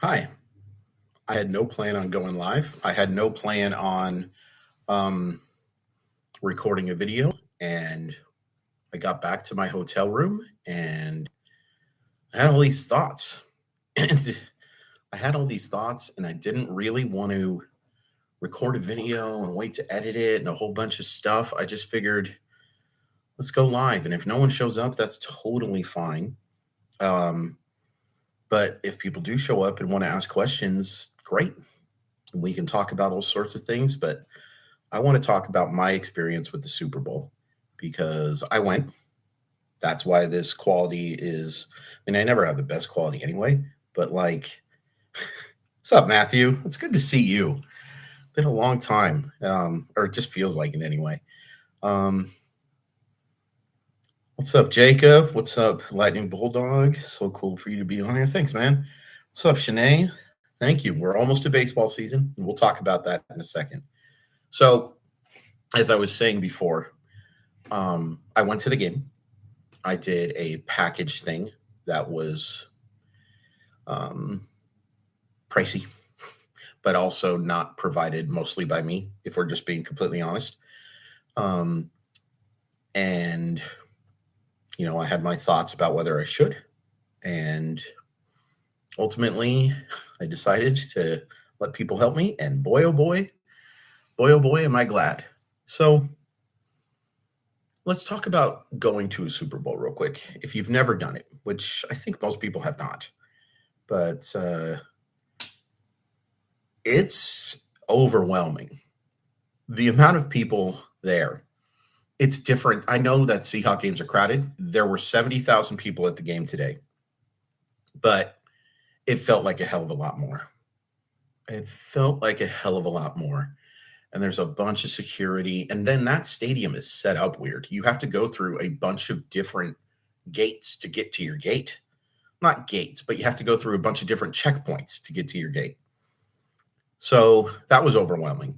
Hi. I had no plan on going live. I had no plan on um, recording a video. And I got back to my hotel room and I had all these thoughts. And I had all these thoughts, and I didn't really want to record a video and wait to edit it and a whole bunch of stuff. I just figured, let's go live. And if no one shows up, that's totally fine. Um, but if people do show up and want to ask questions, great. We can talk about all sorts of things. But I want to talk about my experience with the Super Bowl because I went. That's why this quality is, I mean, I never have the best quality anyway, but like, what's up, Matthew? It's good to see you. Been a long time, or it just feels like it anyway. Um, what's up, Jacob? What's up, Lightning Bulldog? So cool for you to be on here. Thanks, man. What's up, Shanae? Thank you. We're almost to baseball season, and we'll talk about that in a second. So, as I was saying before, I went to the game. I did a package thing that was um, pricey, but also not provided mostly by me, if we're just being completely honest. Um, and, I had my thoughts about whether I should. And ultimately, I decided to let people help me. And boy, oh boy, am I glad. So let's talk about going to a Super Bowl real quick. If you've never done it, which I think most people have not, but it's overwhelming. The amount of people there, it's different. I know that Seahawks games are crowded. There were 70,000 people at the game today, but it felt like a hell of a lot more. It felt like a hell of a lot more. And there's a bunch of security. And then that stadium is set up weird. You have to go through a bunch of different gates to get to your gate. Not gates, but you have to go through a bunch of different checkpoints to get to your gate. So that was overwhelming.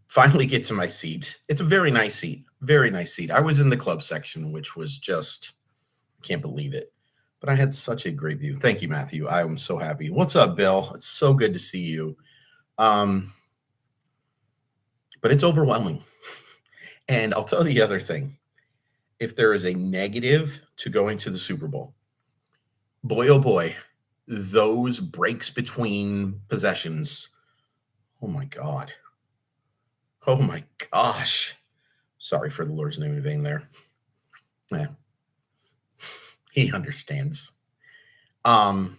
Finally get to my seat. It's a very nice seat. Very nice seat. I was in the club section, which was just, I can't believe it. But I had such a great view. Thank you, Matthew. I am so happy. What's up, Bill? It's so good to see you. But it's overwhelming. And I'll tell you the other thing. If there is a negative to going to the Super Bowl, boy, oh boy, those breaks between possessions. Oh my God. Oh my gosh. Sorry for the Lord's name in vain there. Yeah, he understands. Um,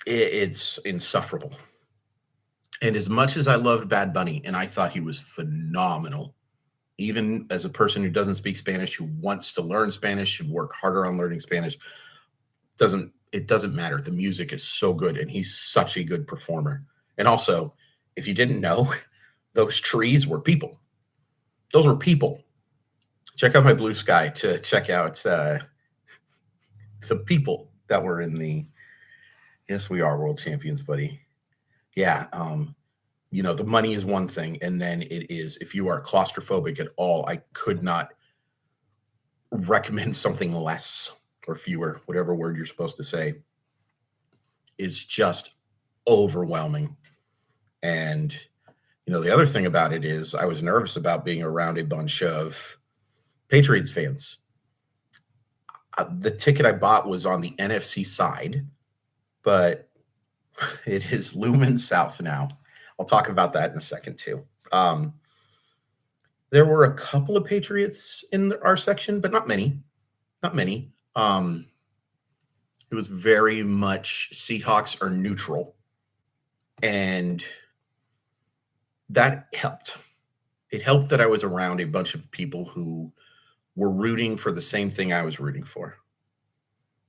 it's insufferable. And as much as I loved Bad Bunny, and I thought he was phenomenal, even as a person who doesn't speak Spanish, who wants to learn Spanish, should work harder on learning Spanish, it doesn't matter. The music is so good, and he's such a good performer. And also, if you didn't know, those trees were people. Those were people. Check out my blue sky to check out the people that were in the. Yes, we are world champions, buddy. Yeah. The money is one thing, and then it is if you are claustrophobic at all, I could not recommend something less or fewer, whatever word you're supposed to say. Is just overwhelming. And the other thing about it is I was nervous about being around a bunch of Patriots fans. The ticket I bought was on the NFC side, but it is Lumen South now. I'll talk about that in a second too. There were a couple of Patriots in our section, but not many. Not many. It was very much Seahawks are neutral, and that helped. It helped that I was around a bunch of people who were rooting for the same thing I was rooting for.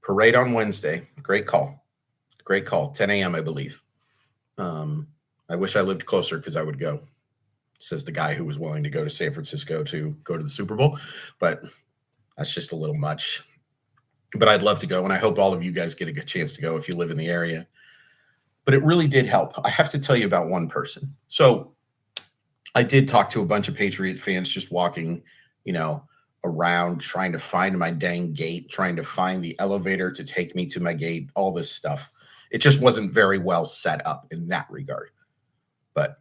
Parade on Wednesday. Great call. Great call. 10 a.m., I believe. I wish I lived closer because I would go, says the guy who was willing to go to San Francisco to go to the Super Bowl. But that's just a little much. But I'd love to go, and I hope all of you guys get a good chance to go if you live in the area. But it really did help. I have to tell you about one person. So I did talk to a bunch of Patriot fans just walking, around trying to find my dang gate, trying to find the elevator to take me to my gate, all this stuff. It just wasn't very well set up in that regard. But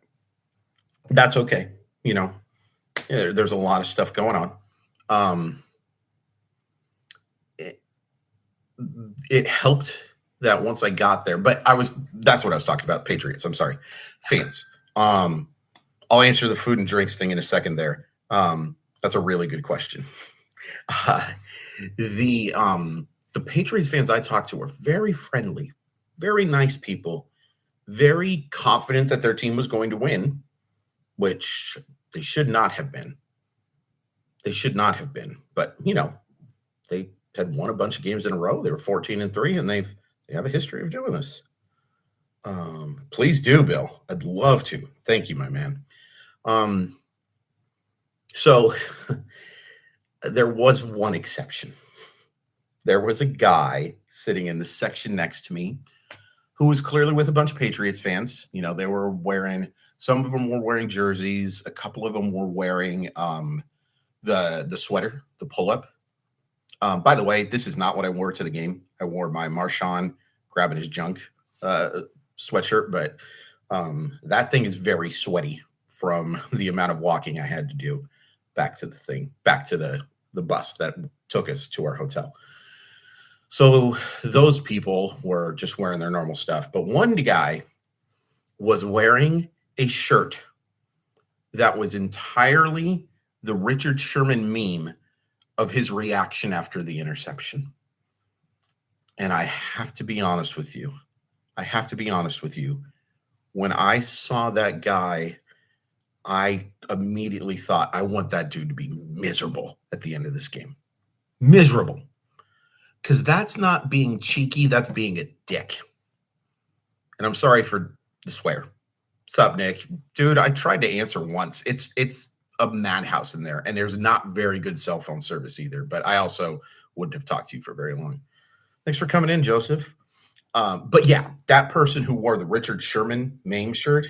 that's okay. There's a lot of stuff going on. It, it helped that once I got there, but that's what I was talking about. Patriots. I'm sorry. Fans. I'll answer the food and drinks thing in a second there. That's a really good question. The Patriots fans I talked to were very friendly, very nice people, very confident that their team was going to win, which they should not have been. They should not have been. But, they had won a bunch of games in a row. They were 14-3, and they have a history of doing this. Please do, Bill. I'd love to. Thank you, my man. So there was one exception. There was a guy sitting in the section next to me who was clearly with a bunch of Patriots fans. They were some of them were wearing jerseys. A couple of them were wearing the sweater, the pull-up. By the way, this is not what I wore to the game. I wore my Marshawn grabbing his junk sweatshirt, but that thing is very sweaty from the amount of walking I had to do back to the bus that took us to our hotel. So those people were just wearing their normal stuff. But one guy was wearing a shirt that was entirely the Richard Sherman meme of his reaction after the interception. And I have to be honest with you. When I saw that guy, I immediately thought, I want that dude to be miserable at the end of this game. Miserable. Because that's not being cheeky, that's being a dick. And I'm sorry for the swear. Sup, Nick? Dude, I tried to answer once. It's a madhouse in there, and there's not very good cell phone service either, but I also wouldn't have talked to you for very long. Thanks for coming in, Joseph. But yeah, that person who wore the Richard Sherman meme shirt,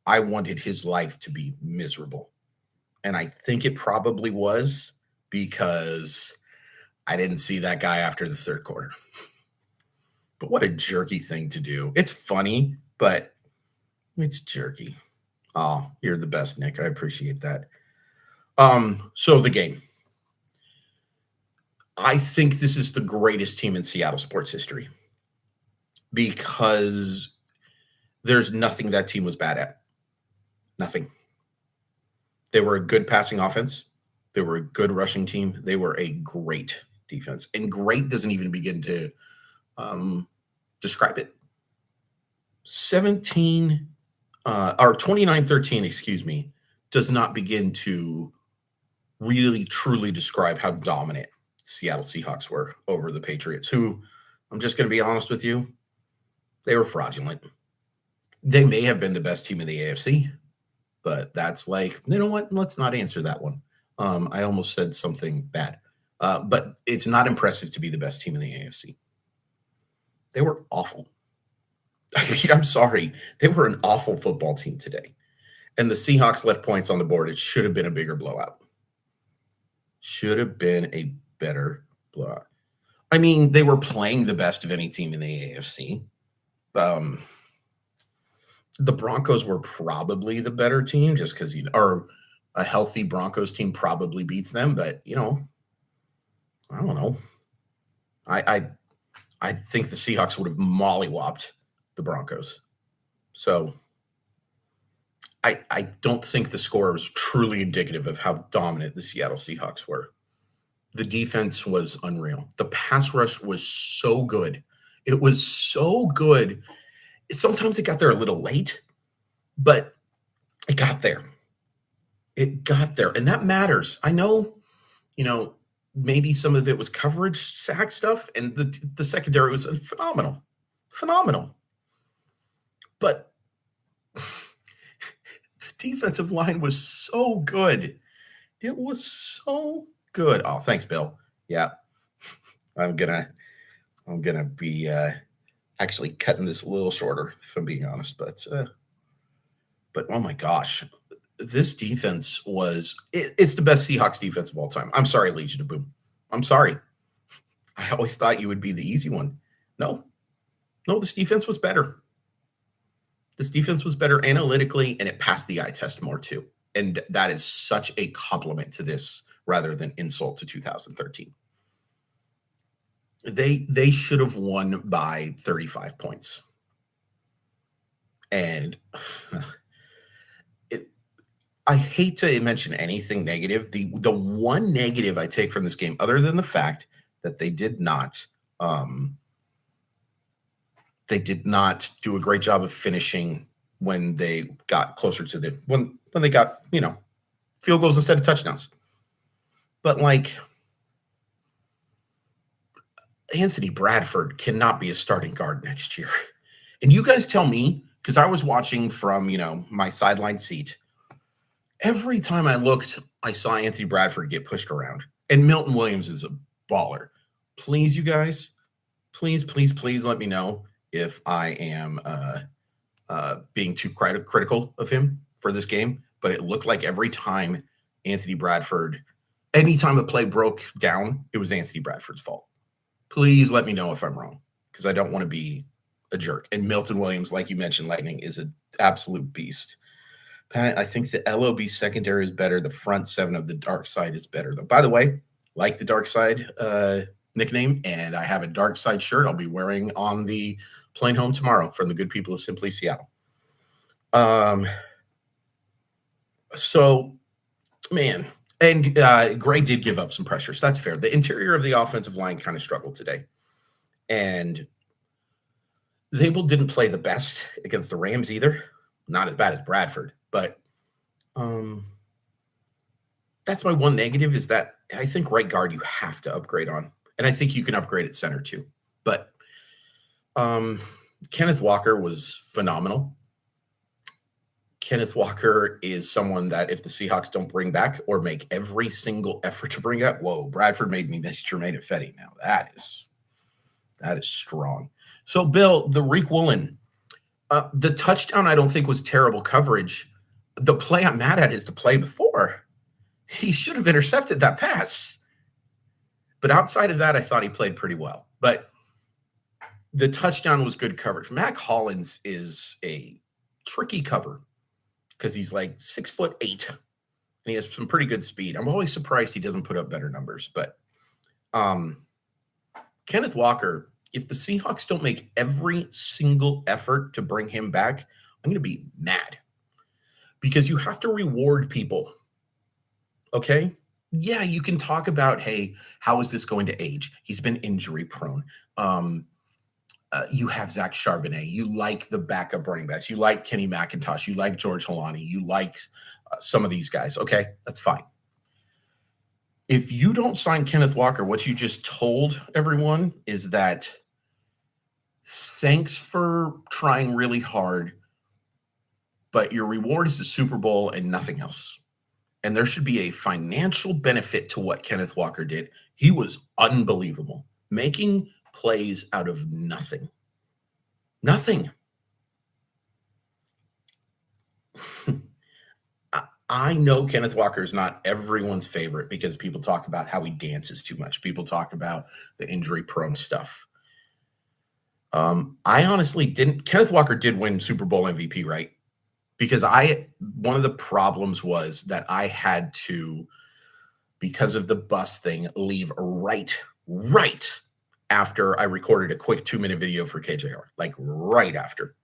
I wanted his life to be miserable. And I think it probably was because I didn't see that guy after the third quarter. But what a jerky thing to do. It's funny, but it's jerky. Oh, you're the best, Nick. I appreciate that. So the game. I think this is the greatest team in Seattle sports history because there's nothing that team was bad at. Nothing. They were a good passing offense. They were a good rushing team. They were a great defense. And great doesn't even begin to describe it. 29-13, excuse me, does not begin to really truly describe how dominant Seattle Seahawks were over the Patriots, who, I'm just going to be honest with you, they were fraudulent. They may have been the best team in the AFC, but that's like, you know what? Let's not answer that one. I almost said something bad. But it's not impressive to be the best team in the AFC. They were awful. I mean, I'm sorry. They were an awful football team today. And the Seahawks left points on the board. It should have been a bigger blowout. Should have been a better blowout. I mean, they were playing the best of any team in the AFC. The Broncos were probably the better team just because, or a healthy Broncos team probably beats them. But, I don't know. I think the Seahawks would have mollywopped the Broncos. So I don't think the score was truly indicative of how dominant the Seattle Seahawks were. The defense was unreal. The pass rush was so good. It was so good. Sometimes it got there a little late, but it got there. It got there. And that matters. I know, maybe some of it was coverage, sack stuff, and the secondary was phenomenal. Phenomenal. But the defensive line was so good. It was so good. Oh, thanks, Bill. Yeah. I'm gonna be actually cutting this a little shorter, if I'm being honest. But oh my gosh, this defense it's the best Seahawks defense of all time. I'm sorry, Legion of Boom. I'm sorry. I always thought you would be the easy one. No. No, this defense was better. This defense was better analytically, and it passed the eye test more too. And that is such a compliment to this rather than insult to 2013. They should have won by 35 points. And I hate to mention anything negative. The one negative I take from this game, other than the fact that they did not do a great job of finishing when they got closer to the when they got, field goals instead of touchdowns. But like Anthony Bradford cannot be a starting guard next year. And you guys tell me, because I was watching from, my sideline seat. Every time I looked, I saw Anthony Bradford get pushed around. And Milton Williams is a baller. Please, you guys, please, please, please let me know if I am being too critical of him for this game. But it looked like every time Anthony Bradford, anytime a play broke down, it was Anthony Bradford's fault. Please let me know if I'm wrong, because I don't want to be a jerk. And Milton Williams, like you mentioned, Lightning, is an absolute beast. Pat, I think the LOB secondary is better. The front seven of the Dark Side is better. Though, by the way, like the Dark Side nickname, and I have a Dark Side shirt I'll be wearing on the plane home tomorrow from the good people of Simply Seattle. So, man, and Gray did give up some pressure, so that's fair. The interior of the offensive line kind of struggled today. And Zabel didn't play the best against the Rams either. Not as bad as Bradford, but that's my one negative, is that I think right guard you have to upgrade on. And I think you can upgrade at center too. But Kenneth Walker was phenomenal. Kenneth Walker is someone that if the Seahawks don't bring back or make every single effort to bring up, Bradford made me miss Jermaine Ifedi. Now that is strong. So Bill, the Reek Woolen, the touchdown I don't think was terrible coverage. The play I'm mad at is the play before. He should have intercepted that pass. But outside of that, I thought he played pretty well. But the touchdown was good coverage. Mac Hollins is a tricky cover because he's like 6'8", and he has some pretty good speed. I'm always surprised he doesn't put up better numbers. But Kenneth Walker, if the Seahawks don't make every single effort to bring him back, I'm going to be mad, because you have to reward people. Okay? Yeah, you can talk about, hey, how is this going to age? He's been injury prone. You have Zach Charbonnet. You like the backup running backs. You like Kenny McIntosh. You like George Holani. You like some of these guys. Okay, that's fine. If you don't sign Kenneth Walker, what you just told everyone is that thanks for trying really hard, but your reward is the Super Bowl and nothing else. And there should be a financial benefit to what Kenneth Walker did. He was unbelievable, making plays out of nothing. Nothing. I know Kenneth Walker is not everyone's favorite because people talk about how he dances too much. People talk about the injury-prone stuff. I honestly didn't. Kenneth Walker did win Super Bowl MVP, right? Because one of the problems was that I had to, because of the bus thing, leave right after I recorded a quick 2-minute video for KJR, like right after.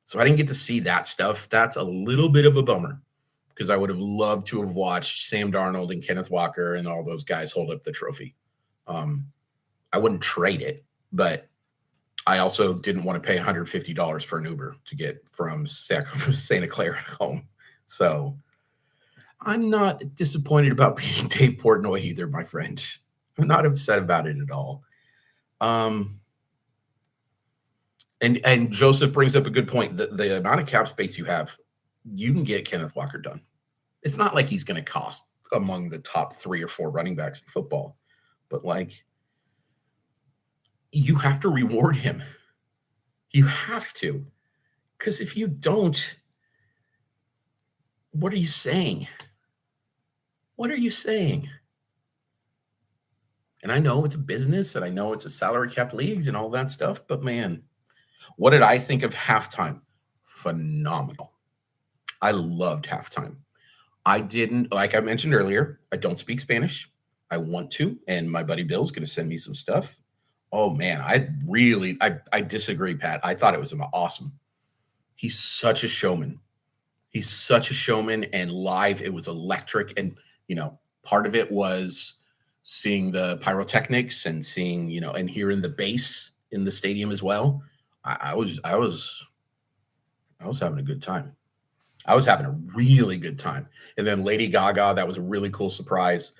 So I didn't get to see that stuff. That's a little bit of a bummer, because I would have loved to have watched Sam Darnold and Kenneth Walker and all those guys hold up the trophy. I wouldn't trade it, but I also didn't want to pay $150 for an Uber to get from Santa Clara home. So I'm not disappointed about beating Dave Portnoy either, my friend. I'm not upset about it at all. And Joseph brings up a good point. The amount of cap space you have, you can get Kenneth Walker done. It's not like he's going to cost among the top 3 or 4 running backs in football, but like, you have to reward him. You have to. Because if you don't, what are you saying? What are you saying? And I know it's a business, and I know it's a salary cap leagues and all that stuff, but man, What did I think of halftime? Phenomenal. I loved halftime. I didn't, like I mentioned earlier, I don't speak Spanish. I want to, and my buddy Bill's going to send me some stuff. Oh man, I disagree, Pat. I thought it was awesome. He's such a showman. He's such a showman, and live it was electric. And part of it was seeing the pyrotechnics and seeing and hearing the bass in the stadium as well. I was having a good time. I was having a really good time. And then Lady Gaga, that was a really cool surprise.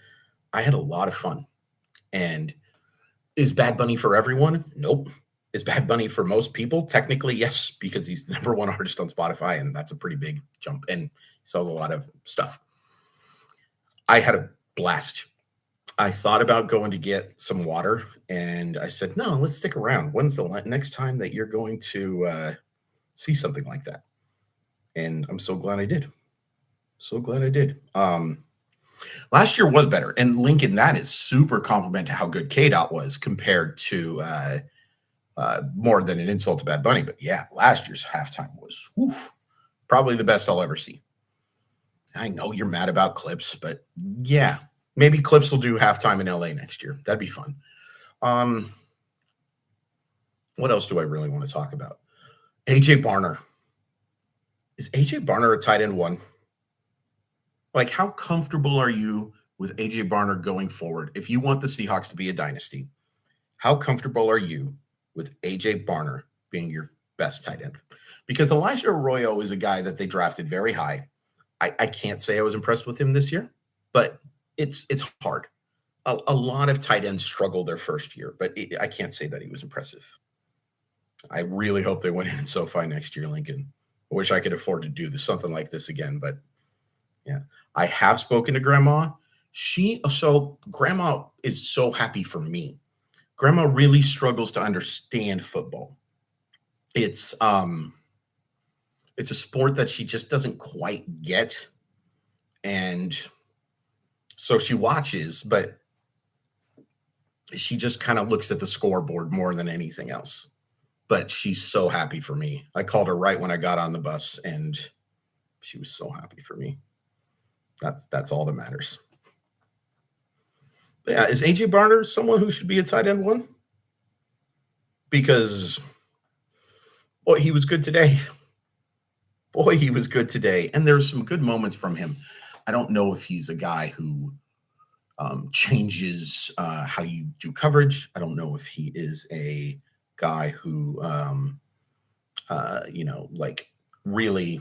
I had a lot of fun. And is Bad Bunny for everyone? Nope. Is Bad Bunny for most people? Technically, yes, because he's the number one artist on Spotify, and that's a pretty big jump. And he sells a lot of stuff. I had a blast. I thought about going to get some water, and I said, no, let's stick around. When's the next time that you're going to see something like that? And I'm so glad I did. So glad I did. Last year was better. And Lincoln, that is super compliment to how good K-Dot was compared to more than an insult to Bad Bunny. But yeah, last year's halftime was probably the best I'll ever see. I know you're mad about Clips, but yeah, maybe Clips will do halftime in LA next year. That'd be fun. What else do I really want to talk about? AJ Barner. Is AJ Barner a tight end one? Like, how comfortable are you with AJ Barner going forward? If you want the Seahawks to be a dynasty, how comfortable are you with AJ Barner being your best tight end? Because Elijah Arroyo is a guy that they drafted very high. I can't say I was impressed with him this year, but it's hard. A lot of tight ends struggle their first year, but I can't say that he was impressive. I really hope they win in SoFi next year, Lincoln. I wish I could afford to do something like this again, but yeah. I have spoken to Grandma. Grandma is so happy for me. Grandma really struggles to understand football. It's a sport that she just doesn't quite get. And so she watches, but she just kind of looks at the scoreboard more than anything else. But she's so happy for me. I called her right when I got on the bus, and she was so happy for me. That's all that matters. But yeah, is AJ Barner someone who should be a tight end one? Because, boy, he was good today. Boy, he was good today. And there's some good moments from him. I don't know if he's a guy who changes how you do coverage. I don't know if he is a guy who, really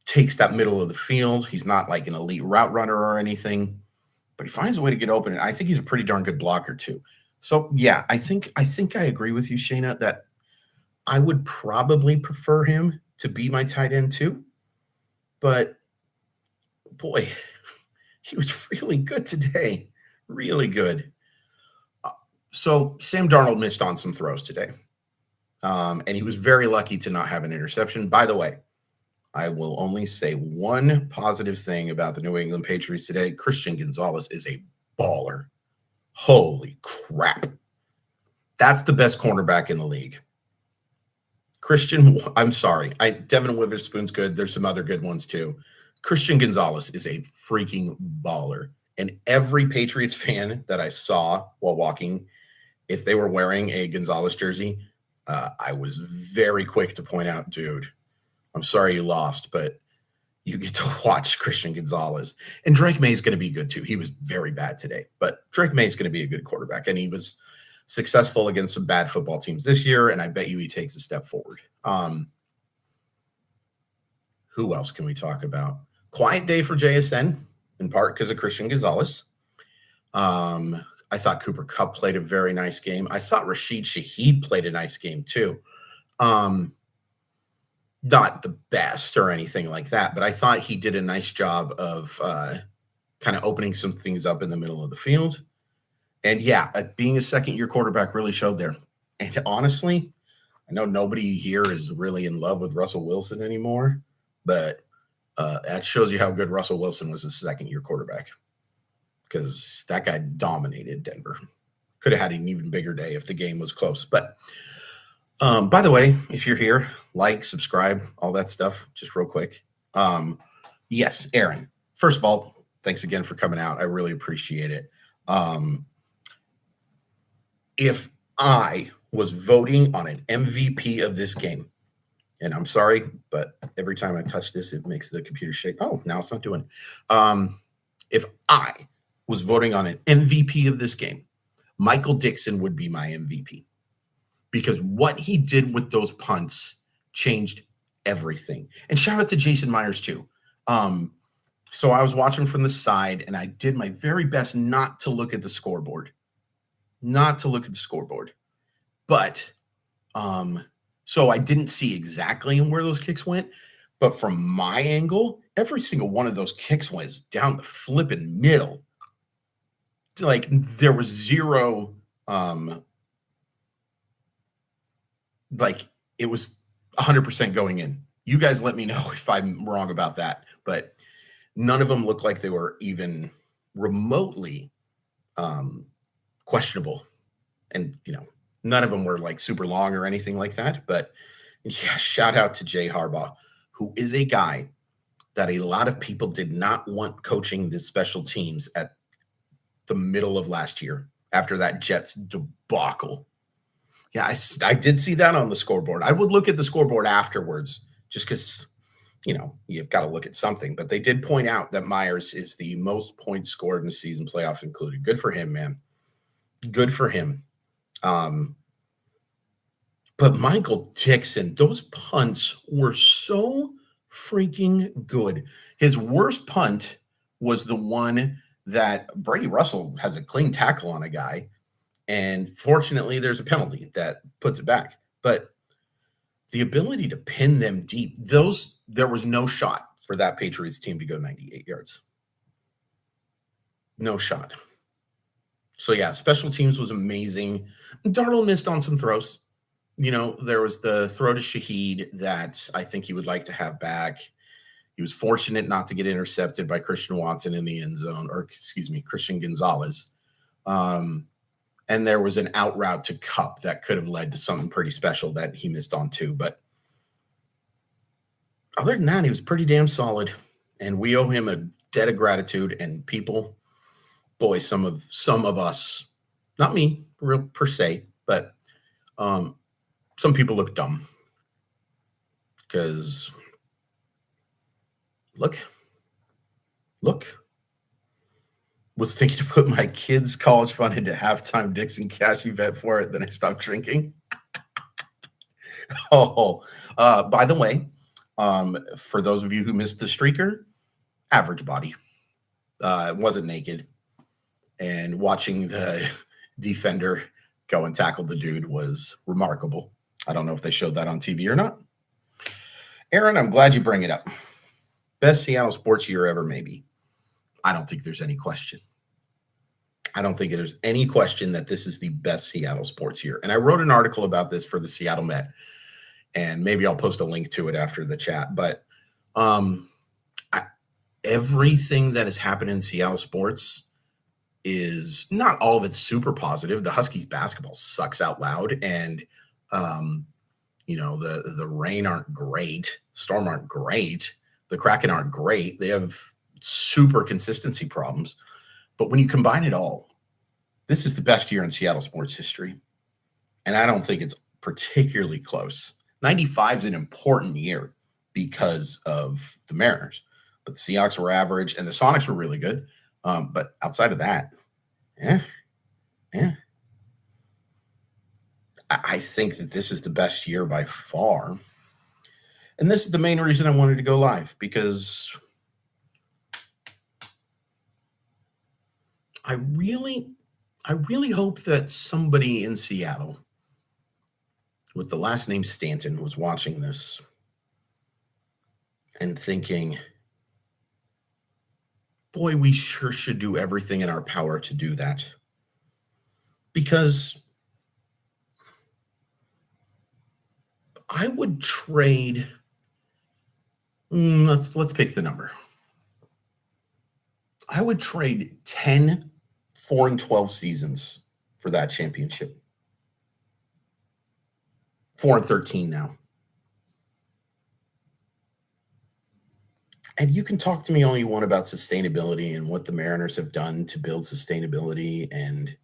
takes that middle of the field. He's not like an elite route runner or anything, but he finds a way to get open. And I think he's a pretty darn good blocker too. So yeah, I think I agree with you, Shayna, that I would probably prefer him to be my tight end too. But boy, he was really good today. Really good. So Sam Darnold missed on some throws today. And he was very lucky to not have an interception. By the way, I will only say one positive thing about the New England Patriots today. Christian Gonzalez is a baller. Holy crap. That's the best cornerback in the league. I'm sorry. Devin Witherspoon's good. There's some other good ones too. Christian Gonzalez is a freaking baller. And every Patriots fan that I saw while walking, if they were wearing a Gonzalez jersey, I was very quick to point out, dude, I'm sorry you lost, but you get to watch Christian Gonzalez. And Drake May's going to be good too. He was very bad today, but Drake May's going to be a good quarterback. And he was successful against some bad football teams this year, and I bet you he takes a step forward. Who else can we talk about? Quiet day for JSN, in part because of Christian Gonzalez. I thought Cooper Kupp played a very nice game. I thought Rashid Shaheed played a nice game too. Not the best or anything like that, but I thought he did a nice job of kind of opening some things up in the middle of the field. And yeah, being a second-year quarterback really showed there. And honestly, I know nobody here is really in love with Russell Wilson anymore, but that shows you how good Russell Wilson was as a second-year quarterback, because that guy dominated Denver. Could have had an even bigger day if the game was close. But By the way, if you're here, like, subscribe, all that stuff, just real quick. Yes, Aaron. First of all, thanks again for coming out. I really appreciate it. Um, if I was voting on an MVP of this game, and I'm sorry, but every time I touch this, it makes the computer shake. Oh, now it's not doing it. If I was voting on an MVP of this game, Michael Dixon would be my MVP because what he did with those punts changed everything. And shout out to Jason Myers too. Um, so I was watching from the side and I did my very best not to look at the scoreboard, not to look at the scoreboard. But so I didn't see exactly where those kicks went, but from my angle, every single one of those kicks was down the flipping middle. Like there was zero like it was 100% going in. You guys let me know if I'm wrong about that, but none of them looked like they were even remotely questionable. And, none of them were like super long or anything like that. But yeah, shout out to Jay Harbaugh, who is a guy that a lot of people did not want coaching the special teams at the middle of last year after that Jets debacle. Yeah, I did see that on the scoreboard. I would look at the scoreboard afterwards just because, you've got to look at something. But they did point out that Myers is the most points scored in the season, playoff included. Good for him, man. Good for him. But Michael Dixon, those punts were so freaking good. His worst punt was the one that Brady Russell has a clean tackle on a guy. And fortunately, there's a penalty that puts it back. But the ability to pin them deep, there was no shot for that Patriots team to go 98 yards. No shot. So, yeah, special teams was amazing. Darnold missed on some throws. There was the throw to Shaheed that I think he would like to have back. He was fortunate not to get intercepted by Christian Watson in the end zone, or excuse me, Christian Gonzalez. And there was an out route to Cup that could have led to something pretty special that he missed on too. But other than that, he was pretty damn solid. And we owe him a debt of gratitude. And people, boy, some of us, not me real per se, but some people look dumb because look, was thinking to put my kids' college fund into halftime Dixon cash event for it. Then I stopped drinking. By the way, for those of you who missed the streaker, average body, wasn't naked, and watching the defender go and tackle the dude was remarkable. I don't know if they showed that on TV or not. Aaron, I'm glad you bring it up. Best Seattle sports year ever, maybe. I don't think there's any question. I don't think there's any question that this is the best Seattle sports year. And I wrote an article about this for the Seattle Met, and maybe I'll post a link to it after the chat. But everything that has happened in Seattle sports is not all of it's super positive. The Huskies basketball sucks out loud, and the Rain aren't great, the Storm aren't great, the Kraken aren't great. They have super consistency problems. But when you combine it all, this is the best year in Seattle sports history. And I don't think it's particularly close. 95 is an important year because of the Mariners. But the Seahawks were average and the Sonics were really good. But outside of that, I think that this is the best year by far. And this is the main reason I wanted to go live, because I really hope that somebody in Seattle with the last name Stanton was watching this and thinking, boy, we sure should do everything in our power to do that. Because I would trade, let's pick the number. I would trade 10 4-12 seasons for that championship. 4-13 now. And you can talk to me all you want about sustainability and what the Mariners have done to build sustainability, and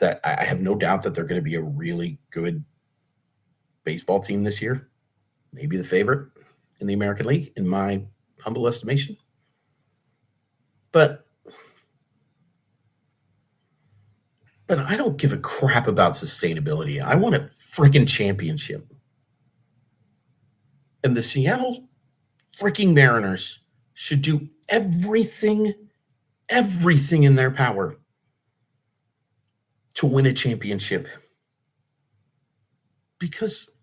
that I have no doubt that they're going to be a really good baseball team this year, maybe the favorite in the American League, in my humble estimation. But I don't give a crap about sustainability. I want a freaking championship. And the Seattle freaking Mariners should do everything in their power to win a championship. Because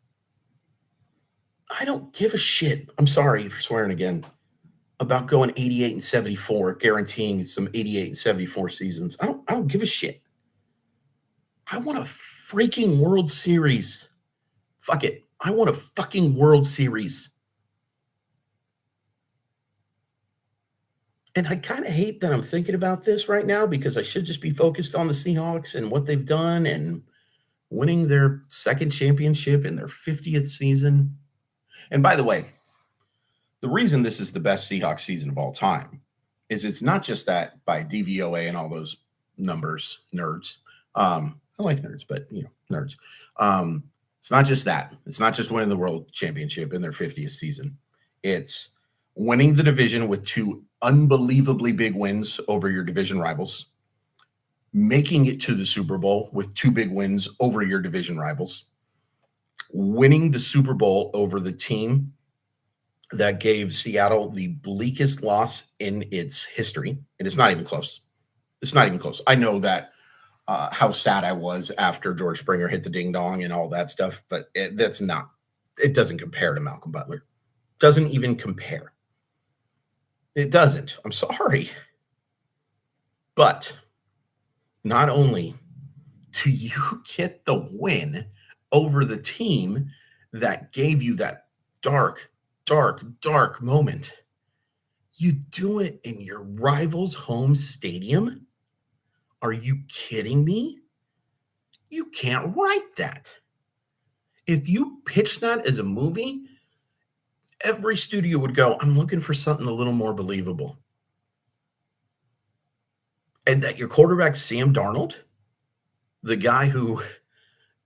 I don't give a shit. I'm sorry for swearing again about going 88-74, guaranteeing some 88-74 seasons. I don't give a shit. I want a freaking World Series. Fuck it. I want a fucking World Series. And I kind of hate that I'm thinking about this right now, because I should just be focused on the Seahawks and what they've done and winning their second championship in their 50th season. And by the way, the reason this is the best Seahawks season of all time is it's not just that by DVOA and all those numbers, nerds. I like nerds, but nerds. It's not just that. It's not just winning the world championship in their 50th season. It's winning the division with two unbelievably big wins over your division rivals, making it to the Super Bowl with two big wins over your division rivals, winning the Super Bowl over the team that gave Seattle the bleakest loss in its history. And it's not even close. It's not even close. I know that how sad I was after George Springer hit the ding dong and all that stuff, but it doesn't compare to Malcolm Butler. Doesn't even compare. It doesn't. I'm sorry. But not only do you get the win over the team that gave you that dark moment, you do it in your rival's home stadium? Are you kidding me? You can't write that. If you pitch that as a movie, every studio would go, I'm looking for something a little more believable. And that your quarterback, Sam Darnold, the guy who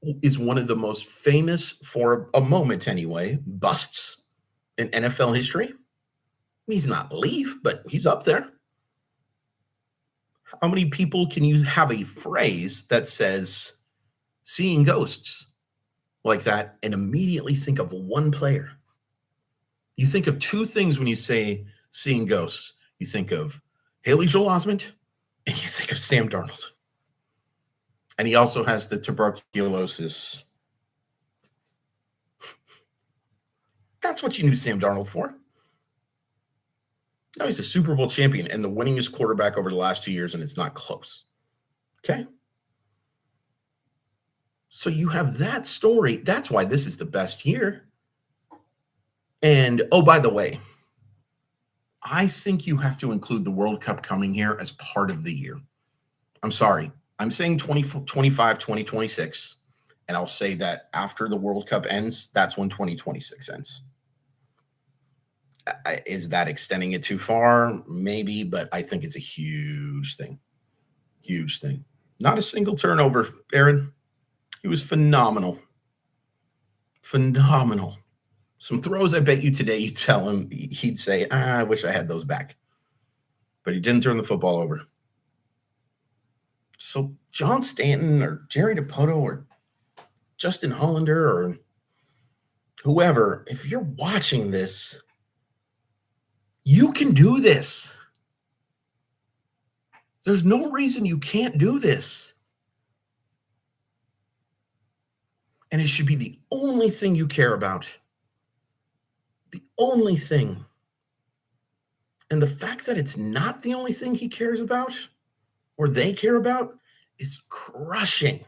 is one of the most famous, for a moment anyway, busts in NFL history. He's not elite, but he's up there. How many people can you have a phrase that says seeing ghosts like that and immediately think of one player? You think of two things when you say seeing ghosts. You think of Haley Joel Osment and you think of Sam Darnold. And he also has the tuberculosis. That's what you knew Sam Darnold for. Now he's a Super Bowl champion and the winningest quarterback over the last 2 years, and it's not close. Okay? So you have that story. That's why this is the best year. And, oh, by the way, I think you have to include the World Cup coming here as part of the year. I'm sorry. I'm saying 2025, 2026, and I'll say that after the World Cup ends, that's when 2026 ends. Is that extending it too far? Maybe, but I think it's a huge thing. Huge thing. Not a single turnover, Aaron. He was phenomenal. Phenomenal. Some throws, I bet you today, you tell him, he'd say, I wish I had those back. But he didn't turn the football over. So John Stanton or Jerry DiPoto or Justin Hollander or whoever, if you're watching this, you can do this. There's no reason you can't do this. And it should be the only thing you care about. The only thing. And the fact that it's not the only thing he cares about or they care about is crushing.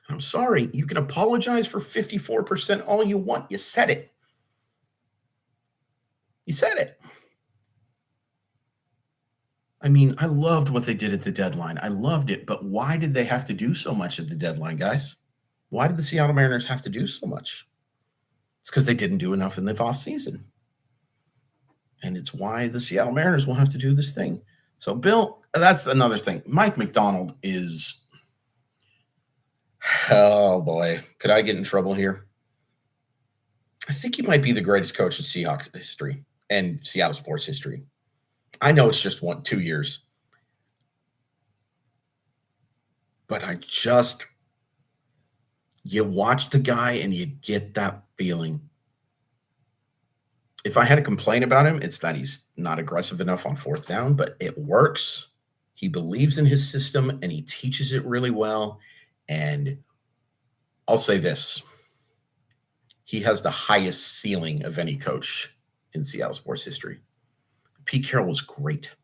I'm sorry. You can apologize for 54% all you want. You said it. You said it. I mean, I loved what they did at the deadline. I loved it. But why did they have to do so much at the deadline, guys? Why did the Seattle Mariners have to do so much? It's because they didn't do enough in the offseason. And it's why the Seattle Mariners will have to do this thing. So, Bill, that's another thing. Mike McDonald is, oh boy, could I get in trouble here? I think he might be the greatest coach in Seahawks history and Seattle sports history. I know it's just 2 years, but you watch the guy and you get that feeling. If I had to complain about him, it's that he's not aggressive enough on fourth down, but it works. He believes in his system and he teaches it really well. And I'll say this, he has the highest ceiling of any coach in Seattle sports history. Pete Carroll was great.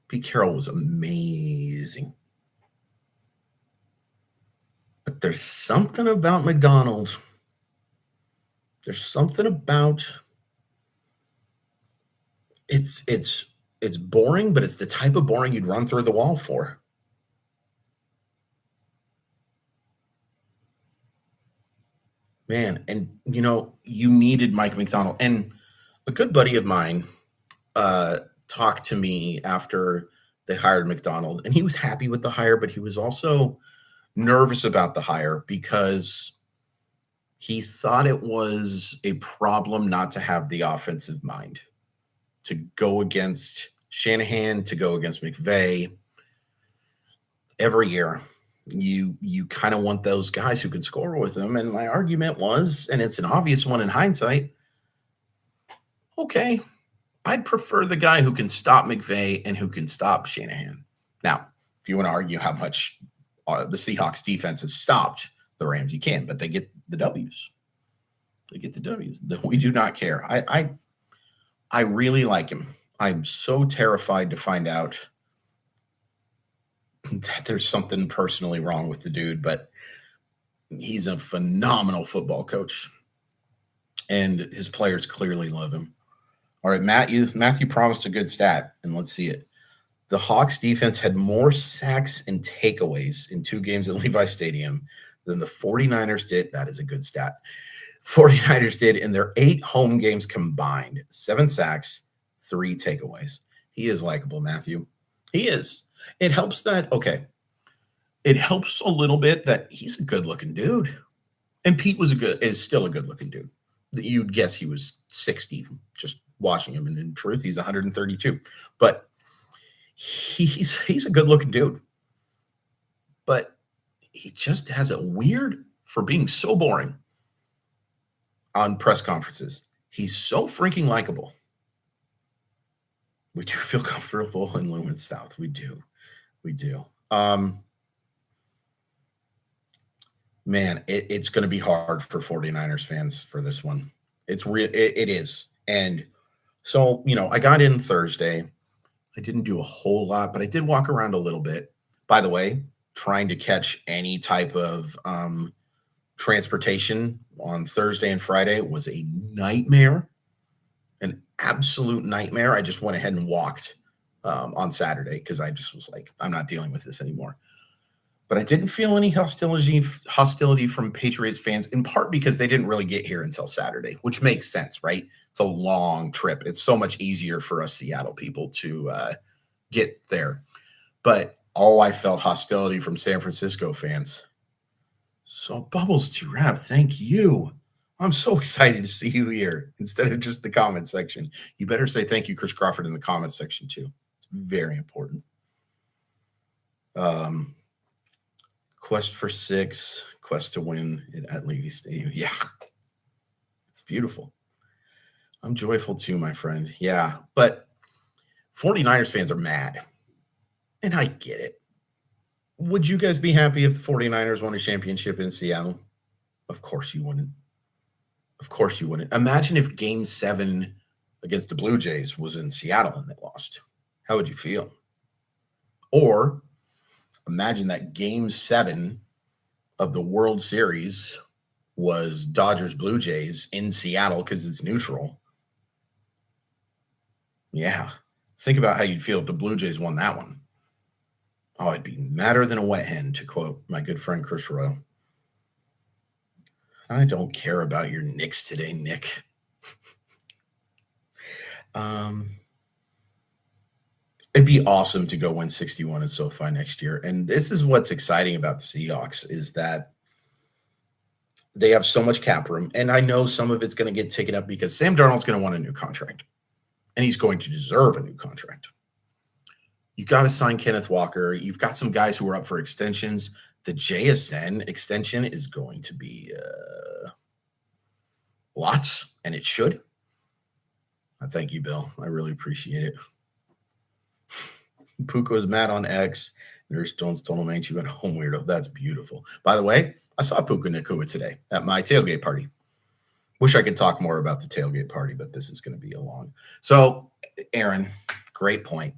Pete Carroll was amazing. But there's something about McDonald. There's something about it's boring, but it's the type of boring you'd run through the wall for. Man, and you needed Mike McDonald. And a good buddy of mine talked to me after they hired McDonald, and he was happy with the hire, but he was also nervous about the hire because he thought it was a problem not to have the offensive mind, to go against Shanahan, to go against McVay every year. You kind of want those guys who can score with them. And my argument was, and it's an obvious one in hindsight, okay, I'd prefer the guy who can stop McVay and who can stop Shanahan. Now, if you want to argue how much the Seahawks defense has stopped the Rams, you can, but they get the W's. They get the W's. We do not care. I really like him. I'm so terrified to find out that there's something personally wrong with the dude, but he's a phenomenal football coach, and his players clearly love him. All right, Matthew promised a good stat, and let's see it. The Hawks defense had more sacks and takeaways in 2 games at Levi Stadium than the 49ers did. That is a good stat. 49ers did in their 8 home games combined. 7 sacks, 3 takeaways. He is likable, Matthew. He is. It helps that, it helps a little bit that he's a good-looking dude. And Pete is still a good-looking dude. You'd guess he was 60 just watching him, and in truth, he's 132. But he's a good-looking dude. But he just has a weird, for being so boring on press conferences, he's so freaking likable. We do feel comfortable in Lumen South. We do. Man, it's going to be hard for 49ers fans for this one. It's real. It is. And so, I got in Thursday. I didn't do a whole lot, but I did walk around a little bit. By the way, trying to catch any type of transportation on Thursday and Friday was a nightmare, an absolute nightmare. I just went ahead and walked on Saturday because I just was like, I'm not dealing with this anymore. But I didn't feel any hostility from Patriots fans, in part because they didn't really get here until Saturday, which makes sense, right? It's a long trip. It's so much easier for us Seattle people to get there. But I felt hostility from San Francisco fans. So Bubbles to wrap, thank you. I'm so excited to see you here instead of just the comment section. You better say thank you, Chris Crawford, in the comment section too. It's very important. Quest for 6, quest to win at Levi Stadium. Yeah, it's beautiful. I'm joyful too, my friend. Yeah, but 49ers fans are mad, and I get it. Would you guys be happy if the 49ers won a championship in Seattle? Of course you wouldn't. Of course you wouldn't. Imagine if Game 7 against the Blue Jays was in Seattle and they lost. How would you feel? Or imagine that Game 7 of the World Series was Dodgers Blue Jays in Seattle because it's neutral. Yeah. Think about how you'd feel if the Blue Jays won that one. Oh, I'd be madder than a wet hen, to quote my good friend Chris Royal. I don't care about your Knicks today, Nick. Um, it'd be awesome to go win 61 in SoFi next year. And this is what's exciting about the Seahawks is that they have so much cap room. And I know some of it's going to get taken up because Sam Darnold's going to want a new contract. And he's going to deserve a new contract. You got to sign Kenneth Walker. You've got some guys who are up for extensions. The JSN extension is going to be lots, and it should. Thank you, Bill. I really appreciate it. Puka was mad on X. Nurse Jones told him, ain't you a home weirdo? That's beautiful. By the way, I saw Puka Nakua today at my tailgate party. Wish I could talk more about the tailgate party, but this is going to be a long. So, Aaron, great point.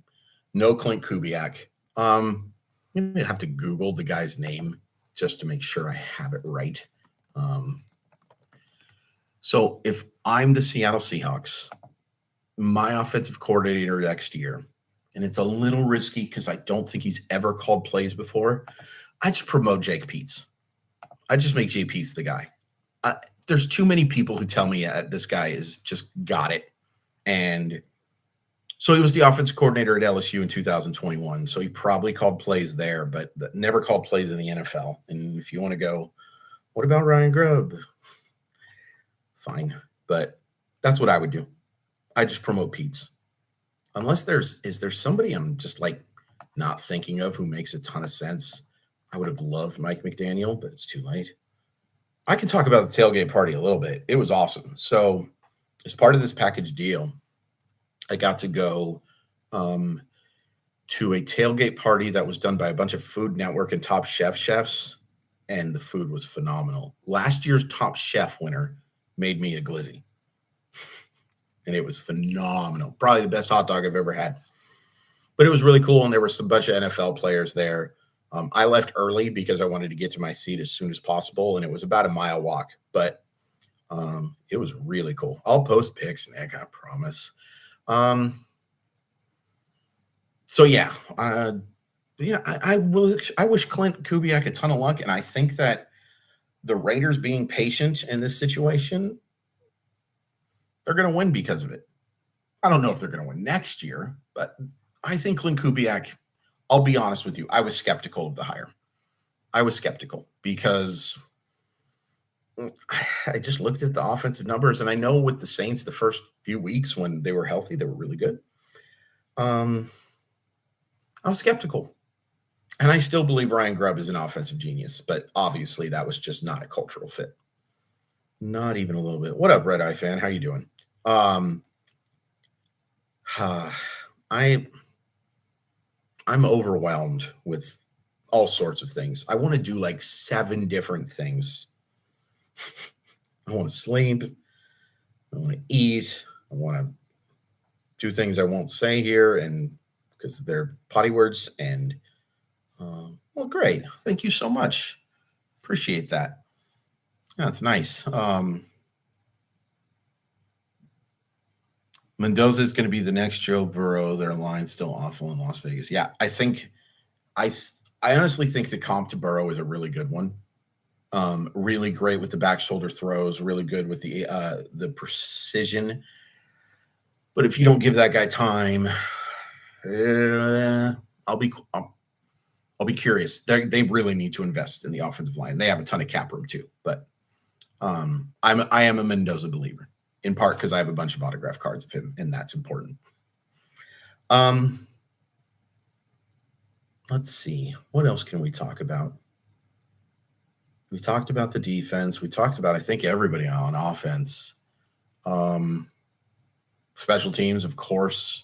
No Clint Kubiak. You have to Google the guy's name just to make sure I have it right. So if I'm the Seattle Seahawks, my offensive coordinator next year, and it's a little risky because I don't think he's ever called plays before, I just promote Jake Peetz. I just make Jake Peetz the guy. There's too many people who tell me this guy is just got it. And so he was the offensive coordinator at LSU in 2021. So he probably called plays there, but never called plays in the NFL. And if you want to go, what about Ryan Grubb? Fine. But that's what I would do. I just promote Peetz. Unless is there somebody I'm just like not thinking of who makes a ton of sense? I would have loved Mike McDaniel, but it's too late. I can talk about the tailgate party a little bit. It was awesome. So as part of this package deal, I got to go to a tailgate party that was done by a bunch of Food Network and Top Chef chefs, and the food was phenomenal. Last year's Top Chef winner made me a glizzy, and it was phenomenal. Probably the best hot dog I've ever had. But it was really cool, and there were some bunch of NFL players there. I left early because I wanted to get to my seat as soon as possible, and it was about a mile walk, but it was really cool. I'll post pics, Nick, I promise. So yeah, I wish Clint Kubiak a ton of luck, and I think that the Raiders being patient in this situation, they're going to win because of it. I don't know if they're going to win next year, but I think Clint Kubiak, I'll be honest with you, I was skeptical of the hire. I was skeptical because I just looked at the offensive numbers, and I know with the Saints, the first few weeks when they were healthy, they were really good. I was skeptical. And I still believe Ryan Grubb is an offensive genius, but obviously that was just not a cultural fit. Not even a little bit. What up, Red Eye fan? How you doing? I'm overwhelmed with all sorts of things. I want to do like 7 different things. I want to sleep. I want to eat. I want to do things I won't say here, and because they're potty words. And well, great. Thank you so much. Appreciate that. That's nice. Mendoza is going to be the next Joe Burrow. Their line's still awful in Las Vegas. Yeah, I think I honestly think the comp to Burrow is a really good one. Really great with the back shoulder throws. Really good with the precision. But if you don't give that guy time, I'll be curious. They really need to invest in the offensive line. They have a ton of cap room too. But I am a Mendoza believer. In part because I have a bunch of autograph cards of him, and that's important. Let's see. What else can we talk about? We talked about the defense. We talked about, I think, everybody on offense. Special teams, of course.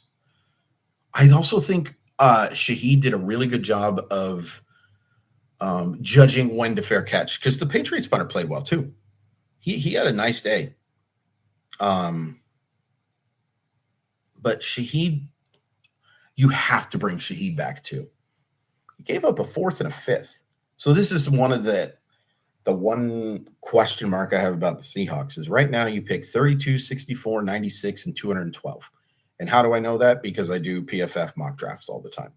I also think Shaheed did a really good job of judging when to fair catch, because the Patriots punter played well too. He had a nice day. But Shaheed, you have to bring Shaheed back too. He gave up a 4th and a 5th. So this is one of the one question mark I have about the Seahawks is right now you pick 32, 64, 96, and 212. And how do I know that? Because I do PFF mock drafts all the time.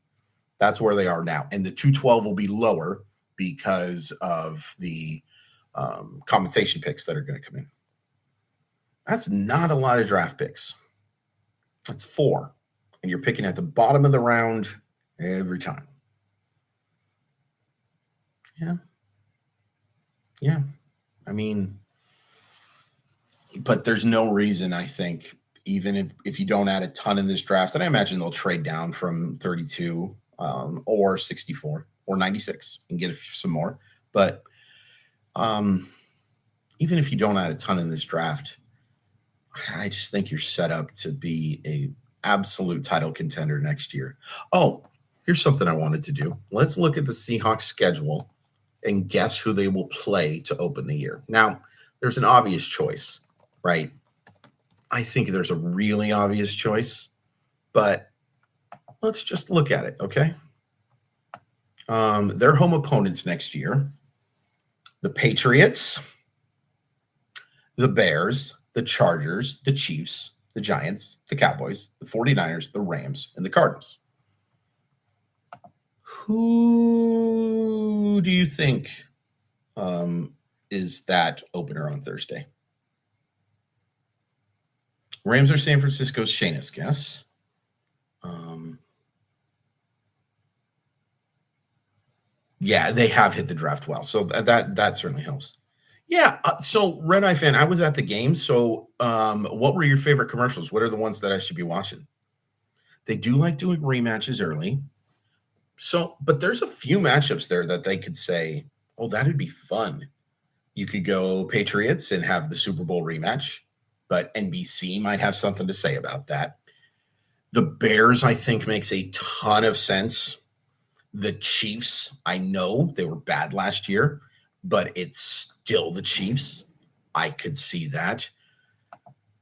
That's where they are now. And the 212 will be lower because of the compensation picks that are going to come in. That's not a lot of draft picks. That's 4. And you're picking at the bottom of the round every time. Yeah. Yeah. I mean, but there's no reason, I think, even if you don't add a ton in this draft, and I imagine they'll trade down from 32 or 64 or 96 and get some more. But even if you don't add a ton in this draft, I just think you're set up to be a absolute title contender next year. Oh, here's something I wanted to do. Let's look at the Seahawks schedule and guess who they will play to open the year. Now, there's an obvious choice, right? I think there's a really obvious choice, but let's just look at it, okay? Their home opponents next year: the Patriots, the Bears, the Chargers, the Chiefs, the Giants, the Cowboys, the 49ers, the Rams, and the Cardinals. Who do you think is that opener on Thursday? Rams or San Francisco's Shayna's guess. Yeah, they have hit the draft well, so that certainly helps. Yeah. So, Red Eye fan, I was at the game. So, what were your favorite commercials? What are the ones that I should be watching? They do like doing rematches early. So, but there's a few matchups there that they could say, "Oh, that'd be fun." You could go Patriots and have the Super Bowl rematch, but NBC might have something to say about that. The Bears, I think, makes a ton of sense. The Chiefs, I know they were bad last year, but it's still the Chiefs. I could see that.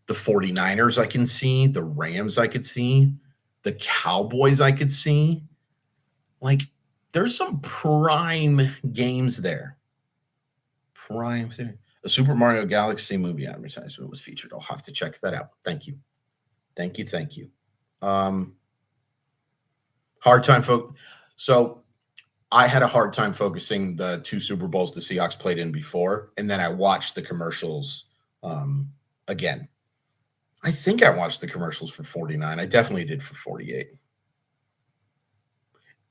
The 49ers, I can see. The Rams, I could see. The Cowboys, I could see. Like, there's some prime games there. Prime. A Super Mario Galaxy movie advertisement was featured. I'll have to check that out. Thank you. Thank you. Thank you. Hard time, folks. So I had a hard time focusing the 2 Super Bowls the Seahawks played in before, and then I watched the commercials again. I think I watched the commercials for 49. I definitely did for 48.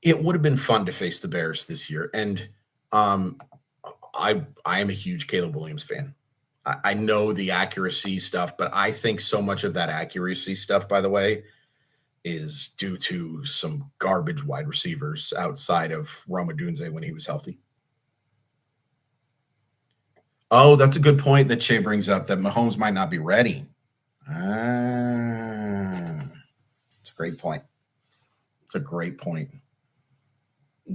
It would have been fun to face the Bears this year, and I am a huge Caleb Williams fan. I know the accuracy stuff, but I think so much of that accuracy stuff, by the way, is due to some garbage wide receivers outside of Roma Dunze when he was healthy. Oh, that's a good point that Che brings up, that Mahomes might not be ready. It's a great point. It's a great point.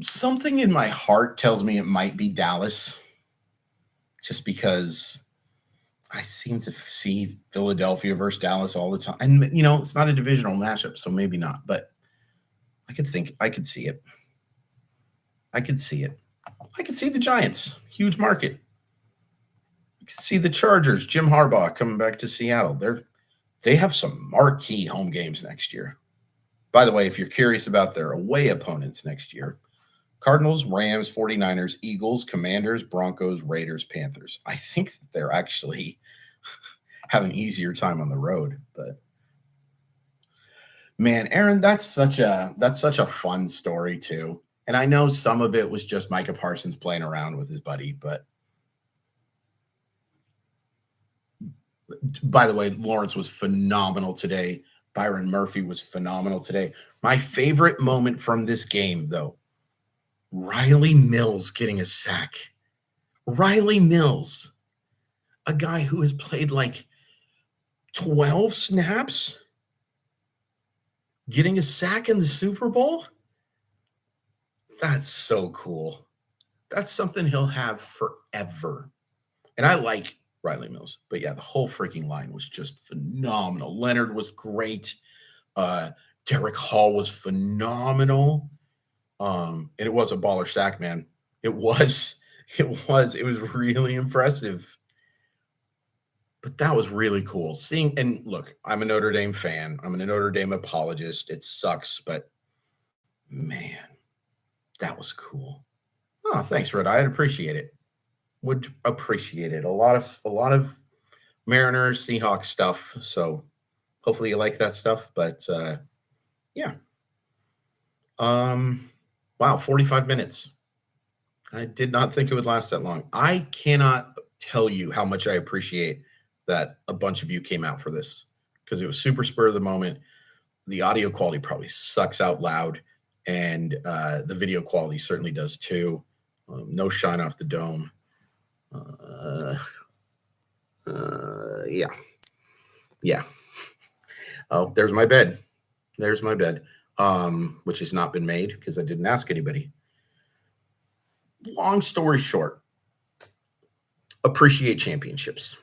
Something in my heart tells me it might be Dallas, just because I seem to see Philadelphia versus Dallas all the time. And, it's not a divisional matchup, so maybe not. But I could see it. I could see it. I could see the Giants. Huge market. I could see the Chargers. Jim Harbaugh coming back to Seattle. They have some marquee home games next year. By the way, if you're curious about their away opponents next year: Cardinals, Rams, 49ers, Eagles, Commanders, Broncos, Raiders, Panthers. I think that they're actually have an easier time on the road. But man, Aaron, that's such a fun story too. And I know some of it was just Micah Parsons playing around with his buddy, but by the way, Lawrence was phenomenal today. Byron Murphy was phenomenal today. My favorite moment from this game, though: Riley Mills getting a sack. Riley Mills, a guy who has played like 12 snaps, getting a sack in the Super Bowl. That's so cool. That's something he'll have forever. And I like Riley Mills, but yeah, the whole freaking line was just phenomenal. Leonard was great. Derek Hall was phenomenal. And it was a baller sack, man. It was really impressive. But that was really cool seeing. And look, I'm a Notre Dame fan. I'm a Notre Dame apologist. It sucks, but man, that was cool. Oh, thanks, Red. I appreciate it. Would appreciate it. A lot of Mariners, Seahawks stuff. So hopefully you like that stuff. But yeah. Um wow, 45 minutes. I did not think it would last that long. I cannot tell you how much I appreciate that a bunch of you came out for this because it was super spur of the moment. The audio quality probably sucks out loud, and the video quality certainly does too. No shine off the dome. Uh, yeah, yeah. Oh, there's my bed. There's my bed, which has not been made because I didn't ask anybody. Long story short, appreciate championships.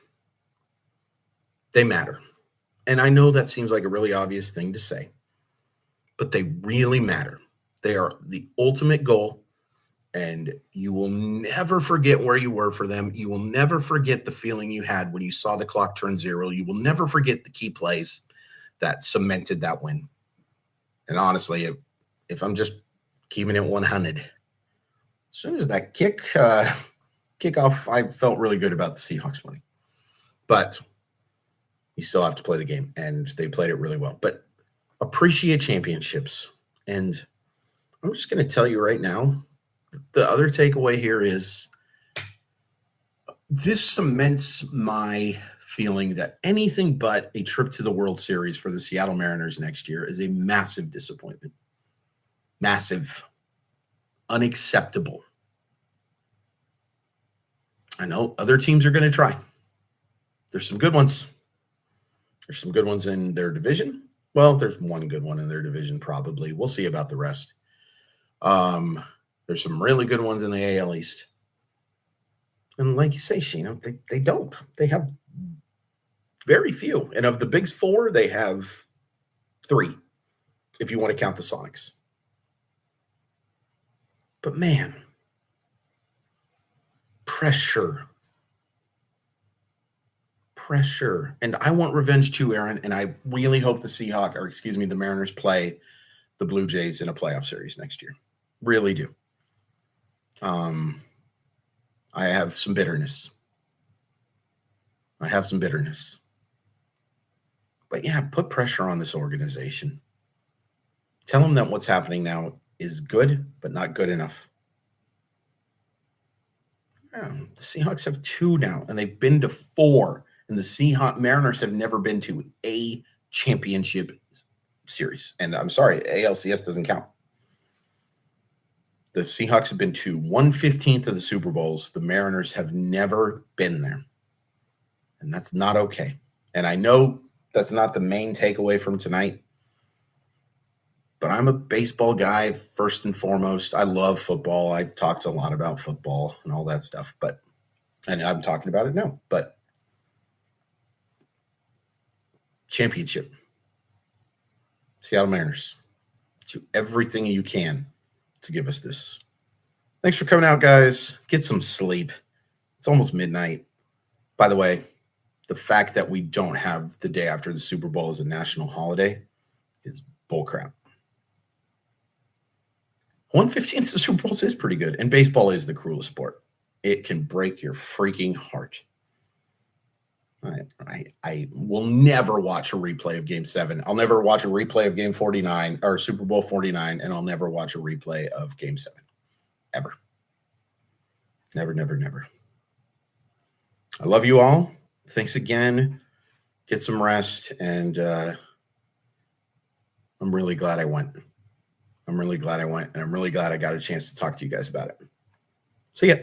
They matter. And I know that seems like a really obvious thing to say, but they really matter. They are the ultimate goal, and you will never forget where you were for them. You will never forget the feeling you had when you saw the clock turn zero. You will never forget the key plays that cemented that win. And honestly, if I'm just keeping it 100, as soon as that kickoff, I felt really good about the Seahawks winning. But you still have to play the game, and they played it really well. But appreciate championships. And I'm just going to tell you right now, the other takeaway here is this cements my feeling that anything but a trip to the World Series for the Seattle Mariners next year is a massive disappointment. Massive. Unacceptable. I know other teams are going to try. There's some good ones. There's some good ones in their division. Well, there's one good one in their division, probably. We'll see about the rest. There's some really good ones in the AL East. And like you say, Sheena, they don't. They have very few. And of the big four, they have three, if you want to count the Sonics. But man, pressure. And I want revenge too, Aaron. And I really hope the Mariners play the Blue Jays in a playoff series next year. Really do. I have some bitterness. But yeah, put pressure on this organization. Tell them that what's happening now is good, but not good enough. Yeah, the Seahawks have 2 now, and they've been to 4. And the Mariners have never been to a championship series. And I'm sorry, ALCS doesn't count. The Seahawks have been to 1/15 of the Super Bowls. The Mariners have never been there. And that's not okay. And I know that's not the main takeaway from tonight. But I'm a baseball guy first and foremost. I love football. I've talked a lot about football and all that stuff. And I'm talking about it now. But championship. Seattle Mariners. Do everything you can to give us this. Thanks for coming out, guys. Get some sleep. It's almost midnight. By the way, the fact that we don't have the day after the Super Bowl as a national holiday is bullcrap. 1/15 of the Super Bowls is pretty good, and baseball is the cruelest sport. It can break your freaking heart. I will never watch a replay of Game 7. I'll never watch a replay of Game 49 or Super Bowl 49, and I'll never watch a replay of Game 7. Ever. Never, never, never. I love you all. Thanks again. Get some rest, and I'm really glad I went. And I'm really glad I got a chance to talk to you guys about it. See ya.